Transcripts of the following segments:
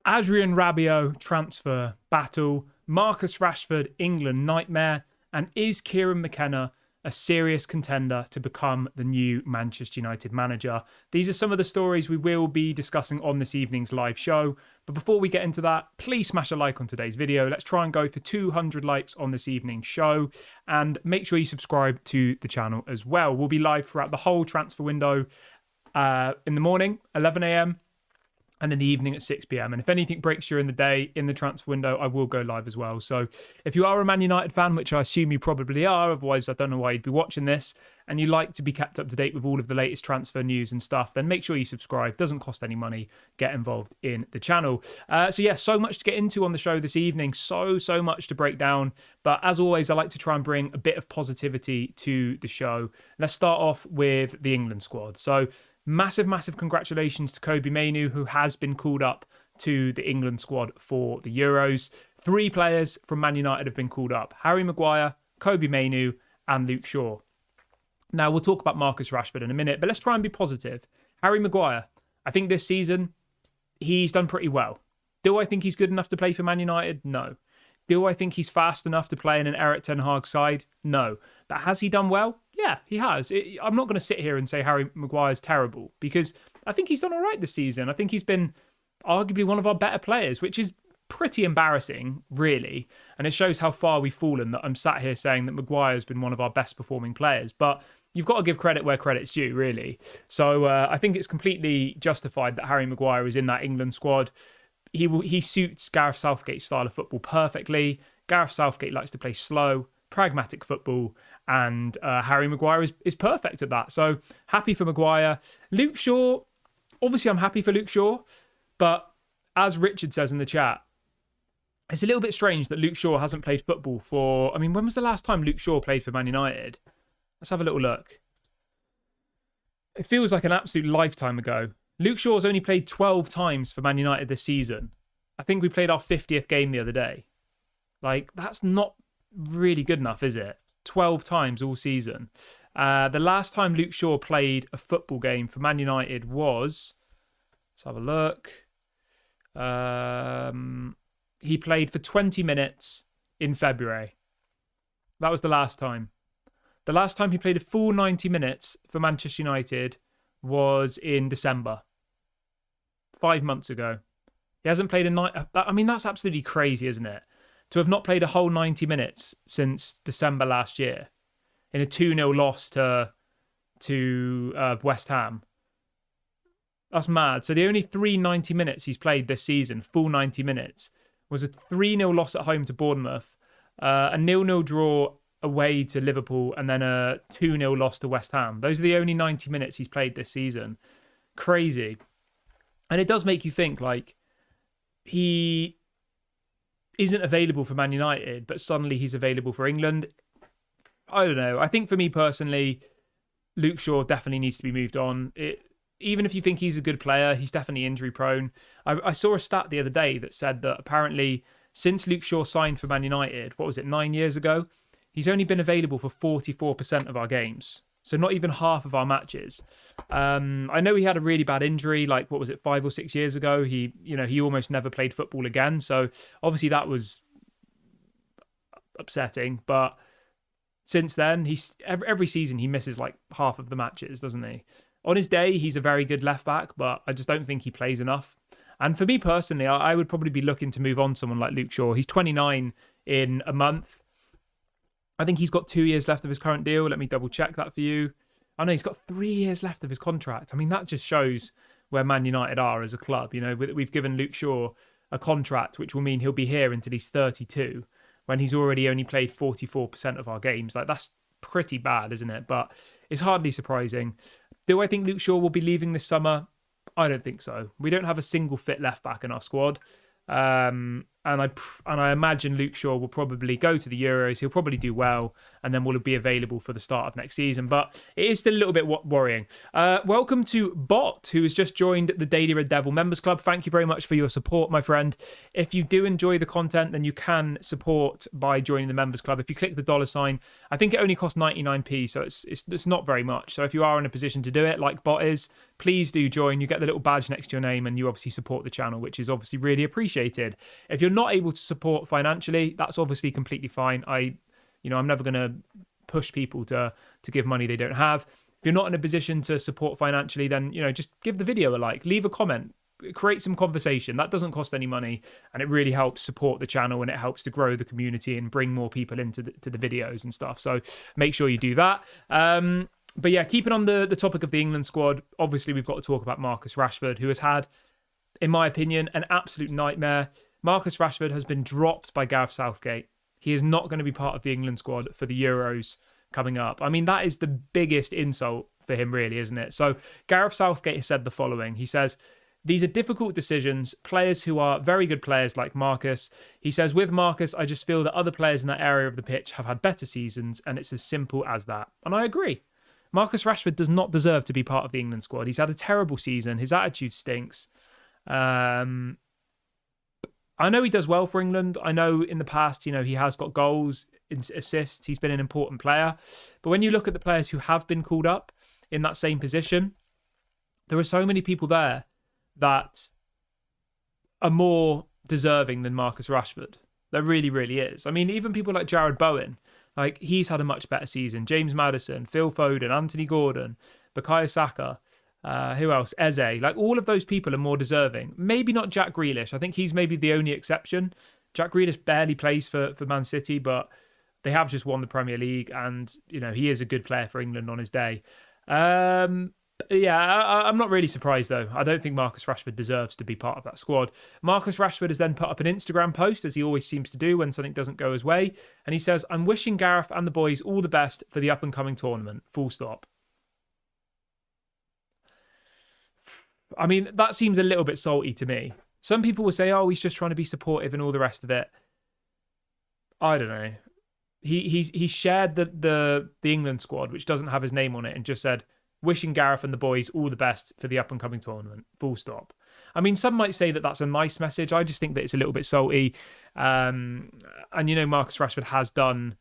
Adrien Rabiot transfer battle, Marcus Rashford England nightmare, and is Kieran McKenna a serious contender to become the new Manchester United manager? These are some of the stories we will be discussing on this evening's live show. But before we get into that, please smash a like on today's video. Let's try and go for 200 likes on this evening's show, and make sure you subscribe to the channel as well. We'll be live throughout the whole transfer window in the morning, 11 a.m. and in the evening at 6 p.m. And if anything breaks during the day in the transfer window, I will go live as well. So if you are a Man United fan, which I assume you probably are, otherwise I don't know why you'd be watching this, and you like to be kept up to date with all of the latest transfer news and stuff, then make sure you subscribe. Doesn't cost any money. Get involved in the channel. So much to get into on the show this evening. So much to break down. But as always, I like to try and bring a bit of positivity to the show. Let's start off with the England squad. So massive congratulations to Kobbie Mainoo, who has been called up to the England squad for the Euros. 3 players from Man United have been called up: Harry Maguire, Kobbie Mainoo, and Luke Shaw. Now, we'll talk about Marcus Rashford in a minute, but let's try and be positive. Harry Maguire, I think this season, he's done pretty well. Do I think he's good enough to play for Man United? No. Do I think he's fast enough to play in an Erik ten Hag side? No. But has he done well? Yeah, he has. I'm not going to sit here and say Harry Maguire's terrible, because I think he's done all right this season. I think he's been arguably one of our better players, which is pretty embarrassing, really. And it shows how far we've fallen that I'm sat here saying that Maguire's been one of our best performing players. But you've got to give credit where credit's due, really. So I think it's completely justified that Harry Maguire is in that England squad. He suits Gareth Southgate's style of football perfectly. Gareth Southgate likes to play slow, pragmatic football, and Harry Maguire is perfect at that. So happy for Maguire. Luke Shaw, obviously I'm happy for Luke Shaw, but as Richard says in the chat, it's a little bit strange that Luke Shaw hasn't played football for... I mean, when was the last time Luke Shaw played for Man United? Let's have a little look. It feels like an absolute lifetime ago. Luke Shaw's only played 12 times for Man United this season. I think we played our 50th game the other day. Like, that's not really good enough, is it? 12 times all season. The last time Luke Shaw played a football game for Man United was... Let's have a look. He played for 20 minutes in February. That was the last time. The last time he played a full 90 minutes for Manchester United was in December. 5 months ago. He hasn't played a night. I mean, that's absolutely crazy, isn't it? To have not played a whole 90 minutes since December last year in a 2-0 loss to West Ham. That's mad. So the only 90 minutes he's played this season, full 90 minutes, was a 3-0 loss at home to Bournemouth, a 0-0 draw away to Liverpool, and then a 2-0 loss to West Ham. Those are the only 90 minutes he's played this season. Crazy. And it does make you think, like, he isn't available for Man United, but suddenly he's available for England. I don't know. I think for me personally, Luke Shaw definitely needs to be moved on. Even if you think he's a good player, he's definitely injury prone. I saw a stat the other day that said that apparently since Luke Shaw signed for Man United, 9 years ago, he's only been available for 44% of our games. So not even half of our matches. I know he had a really bad injury, 5 or 6 years ago. He almost never played football again. So obviously that was upsetting. But since then, every season he misses half of the matches, doesn't he? On his day, he's a very good left back, but I just don't think he plays enough. And for me personally, I would probably be looking to move on someone like Luke Shaw. He's 29 in a month. I think he's got 2 years left of his current deal. Let me double check that for you. I know he's got 3 years left of his contract. I mean, that just shows where Man United are as a club. You know, we've given Luke Shaw a contract, which will mean he'll be here until he's 32, when he's already only played 44% of our games. That's pretty bad, isn't it? But it's hardly surprising. Do I think Luke Shaw will be leaving this summer? I don't think so. We don't have a single fit left back in our squad. And I imagine Luke Shaw will probably go to the Euros. He'll probably do well, and then will be available for the start of next season. But it is still a little bit worrying. Welcome to Bot, who has just joined the Daily Red Devil Members Club. Thank you very much for your support, my friend. If you do enjoy the content, then you can support by joining the Members Club. If you click the $sign, I think it only costs 99p, so it's not very much. So if you are in a position to do it, like Bot is, please do join. You get the little badge next to your name, and you obviously support the channel, which is obviously really appreciated. If you're not able to support financially, that's obviously completely fine. I'm never going to push people to give money they don't have. If you're not in a position to support financially, then just give the video a like, leave a comment, create some conversation. That doesn't cost any money, and it really helps support the channel, and it helps to grow the community and bring more people into the videos and stuff. So make sure you do that. But yeah, keeping on the topic of the England squad, obviously we've got to talk about Marcus Rashford, who has had, in my opinion, an absolute nightmare. Marcus Rashford has been dropped by Gareth Southgate. He is not going to be part of the England squad for the Euros coming up. I mean, that is the biggest insult for him, really, isn't it? So Gareth Southgate has said the following. He says, "These are difficult decisions. Players who are very good players like Marcus." He says, "With Marcus, I just feel that other players in that area of the pitch have had better seasons, and it's as simple as that." And I agree. Marcus Rashford does not deserve to be part of the England squad. He's had a terrible season. His attitude stinks. I know he does well for England. I know in the past, he has got goals, assists. He's been an important player. But when you look at the players who have been called up in that same position, there are so many people there that are more deserving than Marcus Rashford. There really, really is. I mean, even people like Jared Bowen, he's had a much better season. James Maddison, Phil Foden, Anthony Gordon, Bukayo Saka. Who else? Eze. All of those people are more deserving. Maybe not Jack Grealish. I think he's maybe the only exception. Jack Grealish barely plays for Man City, but they have just won the Premier League, and he is a good player for England on his day. I'm not really surprised though. I don't think Marcus Rashford deserves to be part of that squad. Marcus Rashford has then put up an Instagram post, as he always seems to do when something doesn't go his way, and he says, "I'm wishing Gareth and the boys all the best for the up and coming tournament. Full stop." I mean, that seems a little bit salty to me. Some people will say, "Oh, he's just trying to be supportive" and all the rest of it. I don't know. He shared the England squad, which doesn't have his name on it, and just said, "Wishing Gareth and the boys all the best for the up and coming tournament." Full stop. I mean, some might say that that's a nice message. I just think that it's a little bit salty. And Marcus Rashford has done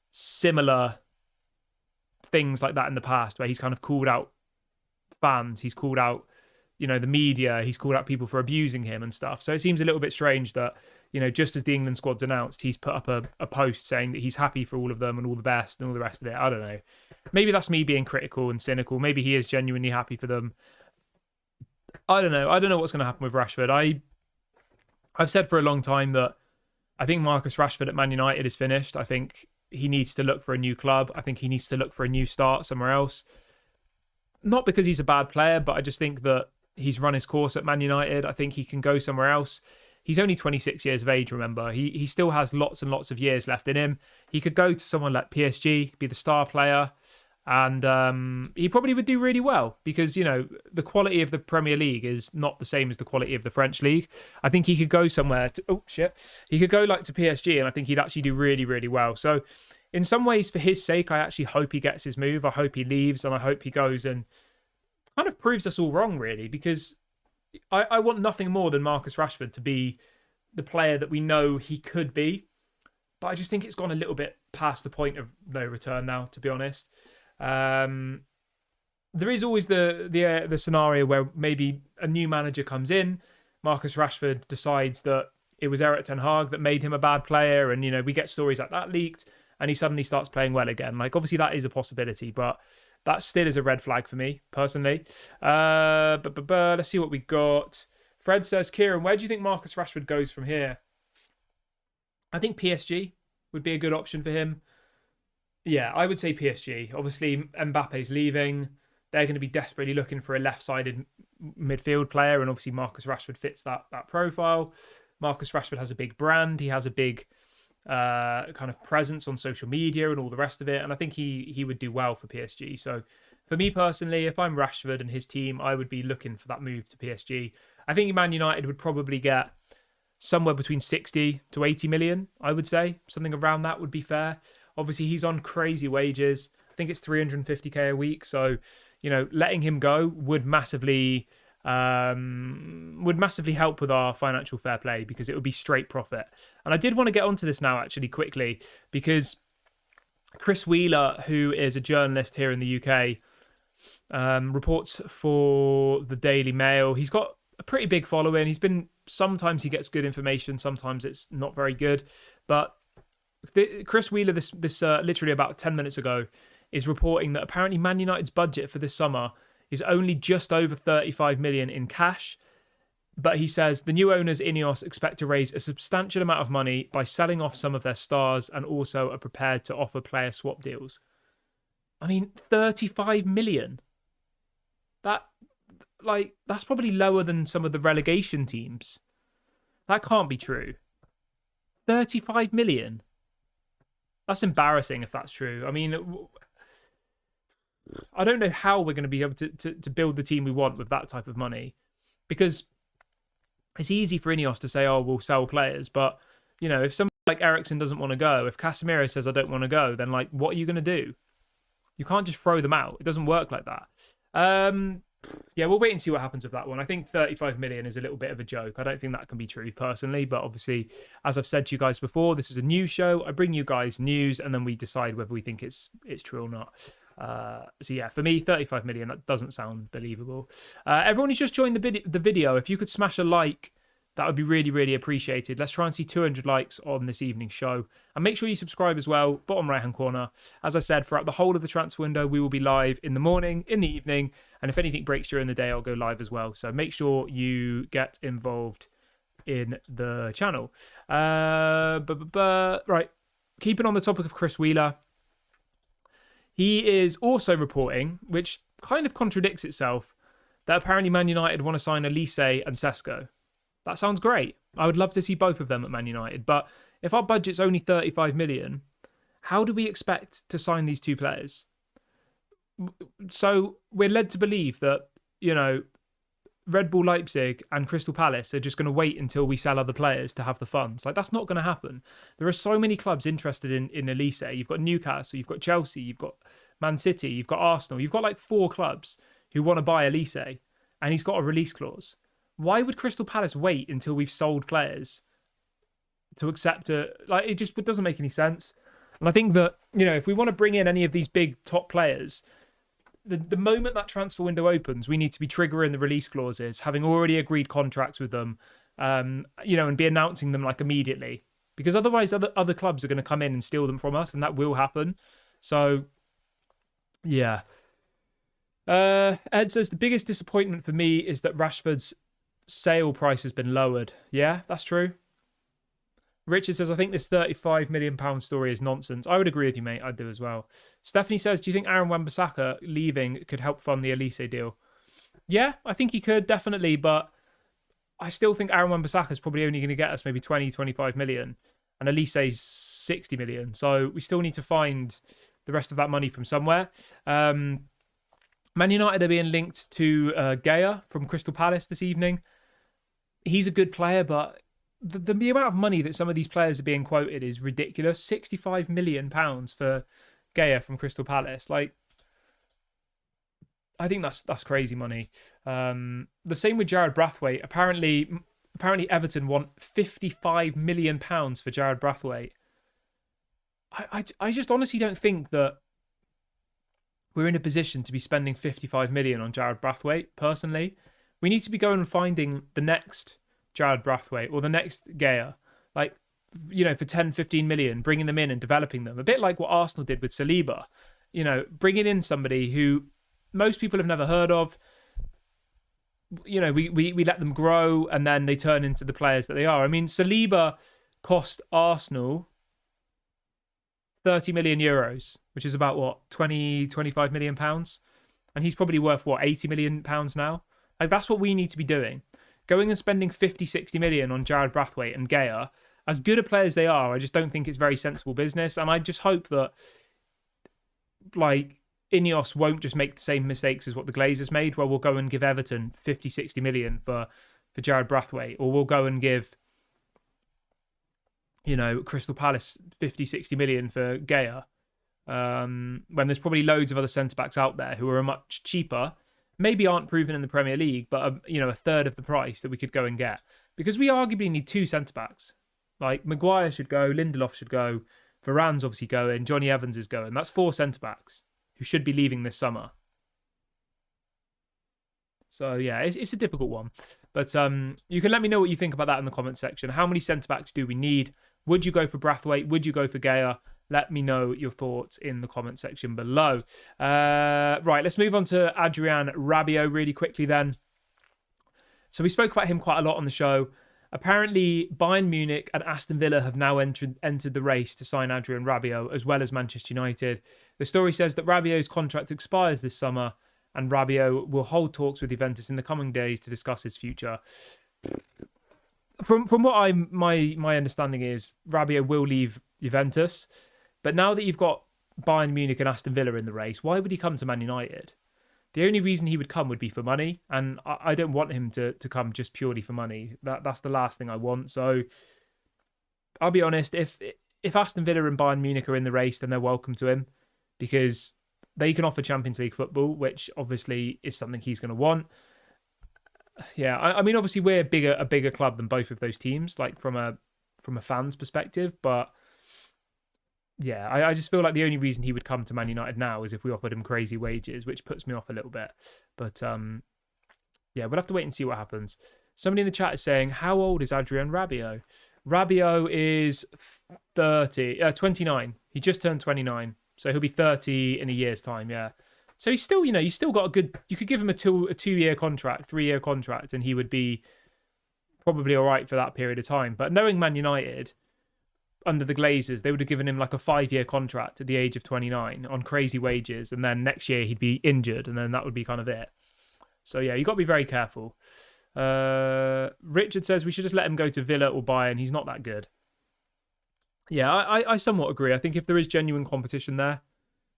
similar things like that in the past, where he's kind of called out fans. He's called out the media, he's called out people for abusing him and stuff. So it seems a little bit strange that, just as the England squad's announced, he's put up a post saying that he's happy for all of them and all the best and all the rest of it. I don't know. Maybe that's me being critical and cynical. Maybe he is genuinely happy for them. I don't know. I don't know what's going to happen with Rashford. I've said for a long time that I think Marcus Rashford at Man United is finished. I think he needs to look for a new club. I think he needs to look for a new start somewhere else. Not because he's a bad player, but I just think that he's run his course at Man United. I think he can go somewhere else. He's only 26 years of age, remember. He still has lots and lots of years left in him. He could go to someone like PSG, be the star player, and he probably would do really well because, the quality of the Premier League is not the same as the quality of the French League. I think he could go somewhere he could go to PSG, and I think he'd actually do really, really well. So in some ways, for his sake, I actually hope he gets his move. I hope he leaves, and I hope he goes and kind of proves us all wrong, really, because I want nothing more than Marcus Rashford to be the player that we know he could be. But I just think it's gone a little bit past the point of no return now, to be honest. There is always the scenario where maybe a new manager comes in, Marcus Rashford decides that it was Erik ten Hag that made him a bad player, and we get stories like that leaked, and he suddenly starts playing well again. Obviously that is a possibility, but that still is a red flag for me, personally. Let's see what we got. Fred says, "Kieran, where do you think Marcus Rashford goes from here?" I think PSG would be a good option for him. Yeah, I would say PSG. Obviously, Mbappe's leaving. They're going to be desperately looking for a left-sided midfield player, and obviously Marcus Rashford fits that profile. Marcus Rashford has a big brand. He has a big kind of presence on social media and all the rest of it, and I think he would do well for PSG. So for me personally, if I'm Rashford and his team, I would be looking for that move to PSG. I think Man United would probably get somewhere between 60 to 80 million, I would say. Something around that would be fair. Obviously, he's on crazy wages. I think it's 350k a week. So, letting him go would massively help with our financial fair play, because it would be straight profit. And I did want to get onto this now, actually, quickly, because Chris Wheeler, who is a journalist here in the UK, reports for the Daily Mail. He's got a pretty big following. Sometimes he gets good information, sometimes it's not very good. But Chris Wheeler, this literally about 10 minutes ago, is reporting that apparently Man United's budget for this summer is only just over 35 million in cash. But he says the new owners, Ineos, expect to raise a substantial amount of money by selling off some of their stars, and also are prepared to offer player swap deals. I mean, 35 million. That's probably lower than some of the relegation teams. That can't be true. 35 million. That's embarrassing if that's true. I mean, I don't know how we're going to be able to build the team we want with that type of money, because it's easy for Ineos to say, oh, we'll sell players. But, if somebody like Eriksen doesn't want to go, if Casemiro says, I don't want to go, then, what are you going to do? You can't just throw them out. It doesn't work like that. Yeah, we'll wait and see what happens with that one. I think 35 million is a little bit of a joke. I don't think that can be true personally, but obviously, as I've said to you guys before, this is a news show. I bring you guys news, and then we decide whether we think it's true or not. So yeah, for me, 35 million, that doesn't sound believable. Everyone who's just joined the video, if you could smash a like, that would be really, really appreciated. Let's try and see 200 likes on this evening's show. And make sure you subscribe as well, bottom right-hand corner. As I said, throughout the whole of the transfer window, we will be live in the morning, in the evening, and if anything breaks during the day, I'll go live as well. So make sure you get involved in the channel. Right, keeping on the topic of Chris Wheeler, he is also reporting, which kind of contradicts itself, that apparently Man United want to sign Elise and Sesko. That sounds great. I would love to see both of them at Man United. But if our budget's only 35 million, how do we expect to sign these two players? So we're led to believe that, Red Bull Leipzig and Crystal Palace are just going to wait until we sell other players to have the funds. That's not going to happen. There are so many clubs interested in Elise. You've got Newcastle, you've got Chelsea, you've got Man City, you've got Arsenal. You've got 4 clubs who want to buy Elise, and he's got a release clause. Why would Crystal Palace wait until we've sold players to accept it doesn't make any sense. And I think that, if we want to bring in any of these big top players, the moment that transfer window opens, we need to be triggering the release clauses, having already agreed contracts with them, and be announcing them immediately, because otherwise other clubs are going to come in and steal them from us, and that will happen. So, yeah. Ed says the biggest disappointment for me is that Rashford's sale price has been lowered. Yeah, that's true. Richard says, I think this £35 million story is nonsense. I would agree with you, mate. I do as well. Stephanie says, do you think Aaron Wan-Bissaka leaving could help fund the Elise deal? Yeah, I think he could, definitely. But I still think Aaron Wan-Bissaka is probably only going to get us maybe 20, 25 million. And Elise's 60 million. So we still need to find the rest of that money from somewhere. Man United are being linked to Gaya from Crystal Palace this evening. He's a good player, but the amount of money that some of these players are being quoted is ridiculous. £65 million for Gaya from Crystal Palace. I think that's crazy money. The same with Jared Brathwaite. Apparently Everton want £55 million for Jared Brathwaite. I just honestly don't think that we're in a position to be spending 55 million on Jared Brathwaite, personally. We need to be going and finding the next Jared Brathwaite or the next Gaya, for 10, 15 million, bringing them in and developing them. A bit like what Arsenal did with Saliba. Bringing in somebody who most people have never heard of. We let them grow, and then they turn into the players that they are. I mean, Saliba cost Arsenal 30 million euros, which is about 20, 25 million pounds. And he's probably worth 80 million pounds now. That's what we need to be doing. Going and spending 50, 60 million on Jared Brathwaite and Gaya, as good a players they are, I just don't think it's very sensible business. And I just hope that Ineos won't just make the same mistakes as what the Glazers made, where we'll go and give Everton 50, 60 million for Jared Brathwaite, or we'll go and give Crystal Palace 50, 60 million for Gea, when there's probably loads of other centre-backs out there who are much cheaper, maybe aren't proven in the Premier League, but a third of the price that we could go and get. Because we arguably need 2 centre-backs. Like, Maguire should go, Lindelof should go, Varane's obviously going, Johnny Evans is going. That's 4 centre-backs who should be leaving this summer. So, yeah, it's a difficult one. But you can let me know what you think about that in the comment section. How many centre-backs do we need? Would you go for Brathwaite? Would you go for Gea? Let me know your thoughts in the comment section below. Right, let's move on to Adrien Rabiot really quickly then. So we spoke about him quite a lot on the show. Apparently, Bayern Munich and Aston Villa have now entered the race to sign Adrien Rabiot, as well as Manchester United. The story says that Rabiot's contract expires this summer, and Rabiot will hold talks with Juventus in the coming days to discuss his future. From what my understanding is, Rabiot will leave Juventus, but now that you've got Bayern Munich and Aston Villa in the race, why would he come to Man United? The only reason he would come would be for money, and I don't want him to come just purely for money. That's the last thing I want. So I'll be honest, if Aston Villa and Bayern Munich are in the race, then they're welcome to him, because they can offer Champions League football, which obviously is something he's going to want. Yeah, I mean, obviously we're a bigger club than both of those teams, like from a fan's perspective. But yeah, I just feel like the only reason he would come to Man United now is if we offered him crazy wages, which puts me off a little bit. But yeah, we'll have to wait and see what happens. Somebody in the chat is saying, how old is Adrien Rabiot? Rabiot is 29. He just turned 29. So he'll be 30 in a year's time, yeah. So he's still, you still got a good... You could give him a 2-year contract, 3-year contract, and he would be probably all right for that period of time. But knowing Man United, under the Glazers, they would have given him like a 5-year contract at the age of 29 on crazy wages, and then next year he'd be injured, and then that would be kind of it. So yeah, you've got to be very careful. Richard says we should just let him go to Villa or Bayern. He's not that good. Yeah, I somewhat agree. I think if there is genuine competition there,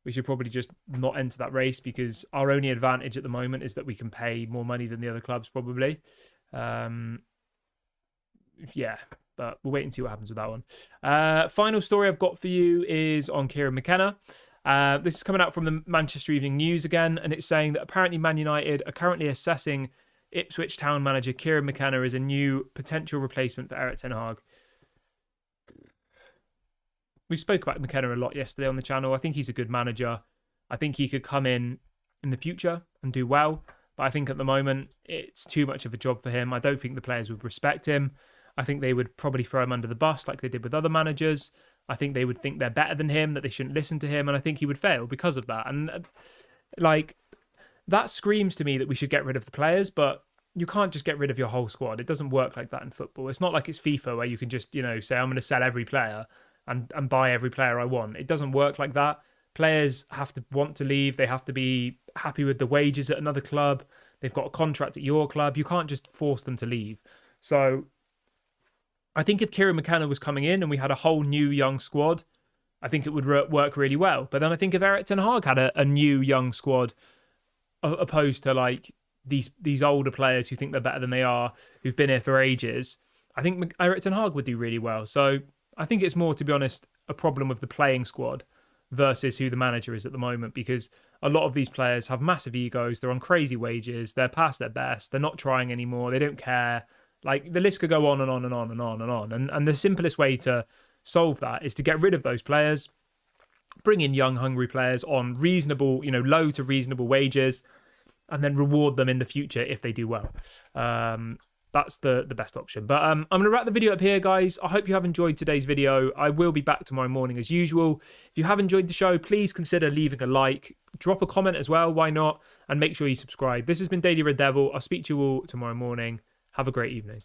we should probably just not enter that race, because our only advantage at the moment is that we can pay more money than the other clubs probably. Yeah, but we'll wait and see what happens with that one. Final story I've got for you is on Kieran McKenna. This is coming out from the Manchester Evening News again, and it's saying that apparently Man United are currently assessing Ipswich Town manager Kieran McKenna as a new potential replacement for Erik ten Hag. We spoke about McKenna a lot yesterday on the channel. I think he's a good manager. I think he could come in the future and do well. But I think at the moment, it's too much of a job for him. I don't think the players would respect him. I think they would probably throw him under the bus like they did with other managers. I think they would think they're better than him, that they shouldn't listen to him. And I think he would fail because of that. And that screams to me that we should get rid of the players. But you can't just get rid of your whole squad. It doesn't work like that in football. It's not like it's FIFA where you can just, say, I'm going to sell every player and buy every player I want. It doesn't work like that. Players have to want to leave. They have to be happy with the wages at another club. They've got a contract at your club. You can't just force them to leave. So I think if Kieran McKenna was coming in and we had a whole new young squad, I think it would work really well. But then I think if Erik ten Hag had a new young squad, opposed to like these older players who think they're better than they are, who've been here for ages, I think Erik ten Hag would do really well. So I think it's more, to be honest, a problem with the playing squad versus who the manager is at the moment, because a lot of these players have massive egos. They're on crazy wages. They're past their best. They're not trying anymore. They don't care. Like, the list could go on and on and on and on and on. And the simplest way to solve that is to get rid of those players, bring in young, hungry players on reasonable, low to reasonable wages, and then reward them in the future if they do well. That's the best option. But I'm going to wrap the video up here, guys. I hope you have enjoyed today's video. I will be back tomorrow morning as usual. If you have enjoyed the show, please consider leaving a like. Drop a comment as well. Why not? And make sure you subscribe. This has been Daily Red Devil. I'll speak to you all tomorrow morning. Have a great evening.